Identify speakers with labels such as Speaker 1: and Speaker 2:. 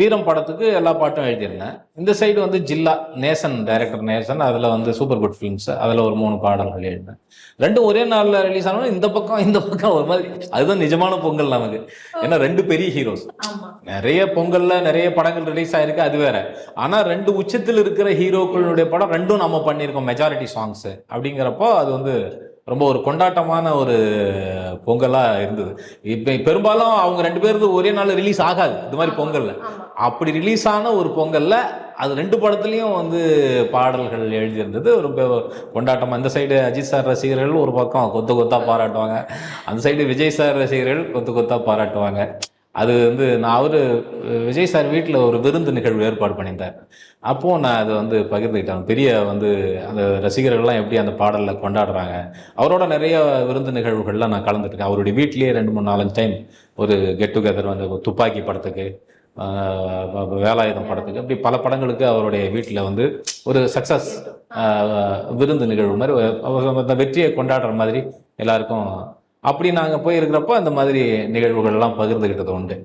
Speaker 1: வீரம் படத்துக்கு எல்லா பாட்டும் எழுதியிருந்தேன். இந்த சைடு வந்து ஜில்லா நேசன், டைரக்டர் நேசன், அதில் வந்து சூப்பர் குட் ஃபிலிம்ஸ், அதில் ஒரு 3 பாடல்கள் எழுதினேன். ரெண்டும் ஒரே நாளில் ரிலீஸ் ஆனாலும் இந்த பக்கம் ஒரு மாதிரி. அதுதான் நிஜமான பொங்கல் நமக்கு. ஏன்னா 2 பெரிய ஹீரோஸ். நிறைய பொங்கல்ல நிறைய படங்கள் ரிலீஸ் ஆயிருக்கு, அது வேற. ஆனா 2 உச்சத்தில் இருக்கிற ஹீரோக்களுடைய படம் 2ம் நம்ம பண்ணியிருக்கோம், மெஜாரிட்டி சாங்ஸ். அப்படிங்கிறப்போ அது வந்து ரொம்ப ஒரு கொண்டாட்டமான ஒரு பொங்கலா இருந்தது. இப்ப பெரும்பாலும் அவங்க 2 பேருக்கு ஒரே நாள் ரிலீஸ் ஆகாது இது மாதிரி பொங்கல்ல. அப்படி ரிலீஸ் ஆன ஒரு பொங்கல்ல அது 2 படத்துலயும் வந்து பாடல்கள் எழுதியிருந்தது. ரொம்ப கொண்டாட்டம். அந்த சைடு அஜித் சார் ரசிகர்கள் ஒரு பக்கம் கொத்து கொத்தா பாராட்டுவாங்க, அந்த சைடு விஜய் சார் ரசிகர்கள் கொத்து கொத்தா பாராட்டுவாங்க. அது வந்து விஜய் சார் வீட்டில் ஒரு விருந்து நிகழ்வு ஏற்பாடு பண்ணியிருந்தார். அப்போ நான் அதை வந்து பகிர்ந்துக்கிட்டேன். பெரிய வந்து அந்த ரசிகர்கள்லாம் எப்படி அந்த பாடலில் கொண்டாடுறாங்க. அவரோட நிறைய விருந்து நிகழ்வுகள்லாம் நான் கலந்துருக்கேன். அவருடைய வீட்லேயே 2, 3, 4 டைம் ஒரு கெட் டுகெதர் வந்து துப்பாக்கி படத்துக்கு, வேலாயுதம் படத்துக்கு, அப்படி பல படங்களுக்கு அவருடைய வீட்டில் வந்து ஒரு சக்ஸஸ் விருந்து நிகழ்வு மாதிரி அந்த வெற்றியை கொண்டாடுற மாதிரி எல்லாருக்கும். அப்படி நாங்கள் போய் இருக்கிறப்போ அந்த மாதிரி நிகழ்வுகள்லாம் பகிர்ந்துக்கிட்டது உண்டு.